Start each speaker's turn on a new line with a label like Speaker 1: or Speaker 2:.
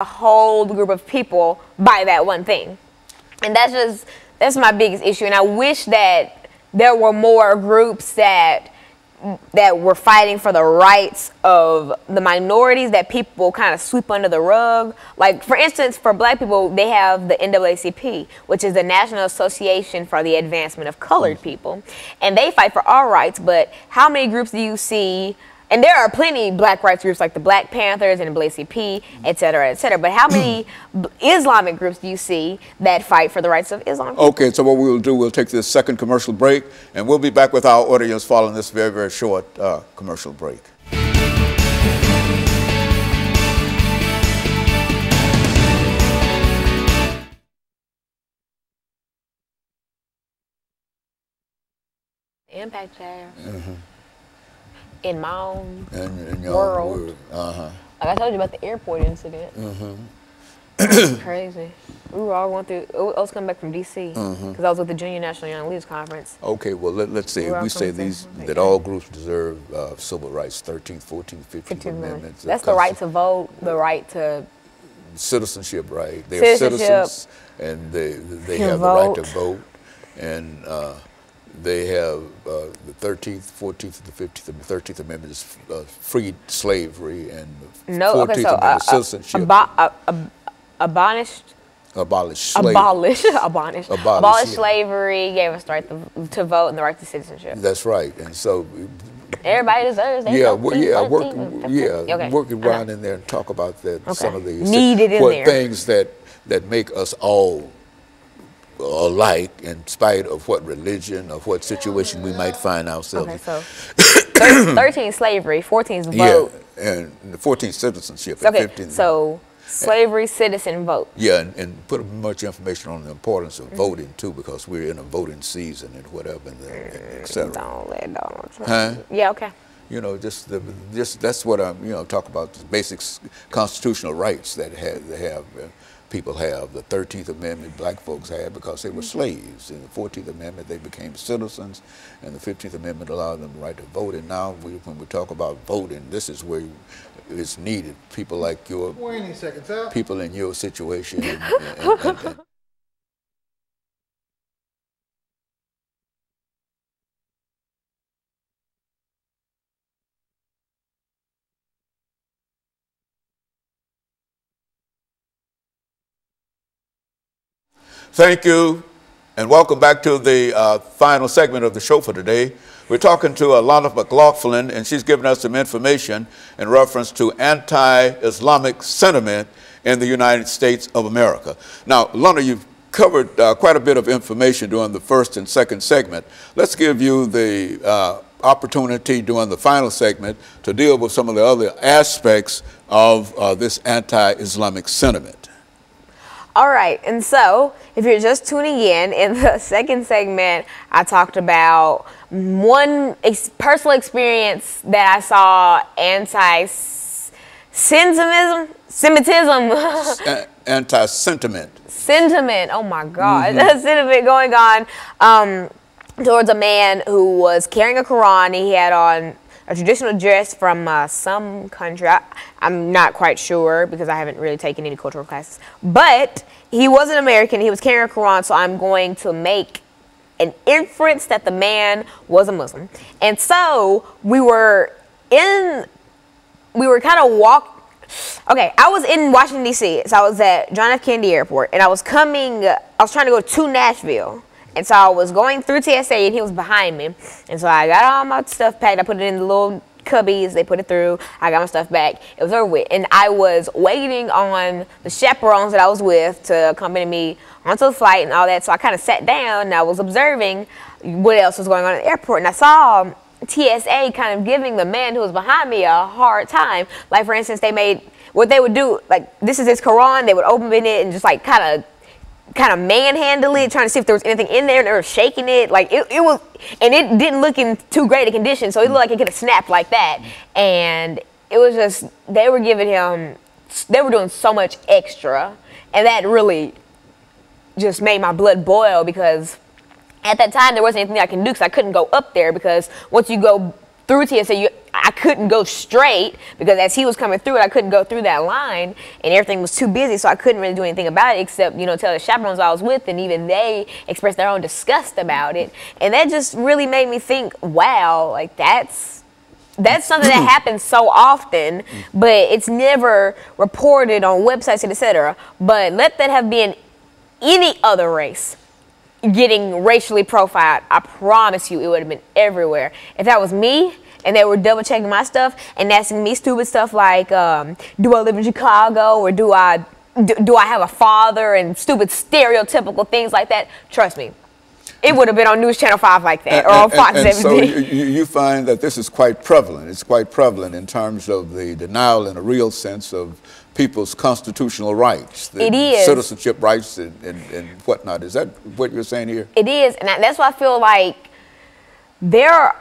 Speaker 1: a whole group of people by that one thing. And that's my biggest issue. And I wish that there were more groups that were fighting for the rights of the minorities that people kind of sweep under the rug. Like, for instance, for black people, they have the NAACP, which is the National Association for the Advancement of Colored People. And they fight for our rights, but how many groups do you see? And there are plenty black rights groups like the Black Panthers and the NAACP, et cetera, et cetera. But how many Islamic groups do you see that fight for the rights of Islam people?
Speaker 2: Okay, so what we'll do, we'll take this second commercial break, and we'll be back with our audience following this very, very short commercial break.
Speaker 1: Impact has. In my own world. Like I told you about the airport incident. Crazy. We were all going through. I was coming back from D.C. because I was with the Junior National Young Leaders Conference.
Speaker 2: Okay, well, let's see. We say that all groups deserve civil rights, 13th, 14th, 15th Amendments.
Speaker 1: That's the right to vote, the right to
Speaker 2: citizenship, right? They're citizens, and they have the right to vote, and they have the 13th, 14th, and the 15th. The 13th Amendment is freed slavery, and the 14th Amendment is citizenship. Abolish
Speaker 1: slavery, gave us the right to vote and the right to citizenship.
Speaker 2: That's right, and so
Speaker 1: everybody deserves that.
Speaker 2: Work around in there and talk about that. Some of these things that make us all alike, in spite of what religion or what situation we might find ourselves.
Speaker 1: Okay, so 13 slavery, 14 vote.
Speaker 2: Yeah, and the 14 citizenship.
Speaker 1: Okay,
Speaker 2: and 15
Speaker 1: so slavery, citizen, vote.
Speaker 2: Yeah, and put much information on the importance of voting too, because we're in a voting season and whatever, and etc.
Speaker 1: Don't let Donald Trump. Yeah, okay.
Speaker 2: You know, just that's what I'm, talk about, the basic constitutional rights that people have. The 13th Amendment black folks had because they were slaves. In the 14th Amendment, they became citizens, and the 15th Amendment allowed them the right to vote. And now, when we talk about voting, this is where it's needed. People like people in your situation. And thank you, and welcome back to the final segment of the show for today. We're talking to Alana McLaughlin, and she's giving us some information in reference to anti-Islamic sentiment in the United States of America. Now, Alana, you've covered quite a bit of information during the first and second segment. Let's give you the opportunity during the final segment to deal with some of the other aspects of this anti-Islamic sentiment.
Speaker 1: All right, and so if you're just tuning in the second segment, I talked about one personal experience that I saw anti-Semitism. Sentiment, oh my God. Sentiment going on towards a man who was carrying a Quran. He had on a traditional dress from some country. I'm not quite sure because I haven't really taken any cultural classes. But he was an American. He was carrying a Quran, so I'm going to make an inference that the man was a Muslim. And so we were kind of okay, I was in Washington, D.C., so I was at John F. Kennedy Airport, and I was trying to go to Nashville. And so I was going through TSA, and he was behind me. And so I got all my stuff packed. I put it in the little cubbies. They put it through. I got my stuff back. It was over with. And I was waiting on the chaperones that I was with to accompany me onto the flight and all that. So I kind of sat down, and I was observing what else was going on at the airport. And I saw TSA kind of giving the man who was behind me a hard time. Like, for instance, what they would do, like, this is his Quran. They would open it and just, like, kind of manhandle it, trying to see if there was anything in there, and they were shaking it. Like, it was, and it didn't look in too great a condition, so it looked like it could have snapped like that. And it was just, they were doing so much extra, and that really just made my blood boil, because at that time there wasn't anything I can do, because I couldn't go up there, because once you go through TSA, I couldn't go straight because as he was coming through it, I couldn't go through that line, and everything was too busy, so I couldn't really do anything about it except, you know, tell the chaperones I was with, and even they expressed their own disgust about it. And that just really made me think, wow, like that's something that happens so often, but it's never reported on websites and etc. But let that have been any other race getting racially profiled, I promise you it would have been everywhere. If that was me and they were double checking my stuff and asking me stupid stuff like, do I live in Chicago, or do I have a father, and stupid stereotypical things like that, trust me, it would have been on News Channel 5 like that, or on Fox 17.
Speaker 2: So you find that this is quite prevalent. It's quite prevalent in terms of the denial in a real sense of people's constitutional rights.
Speaker 1: It is.
Speaker 2: Citizenship rights and whatnot. Is that what you're saying here?
Speaker 1: It is, and that's why I feel like there are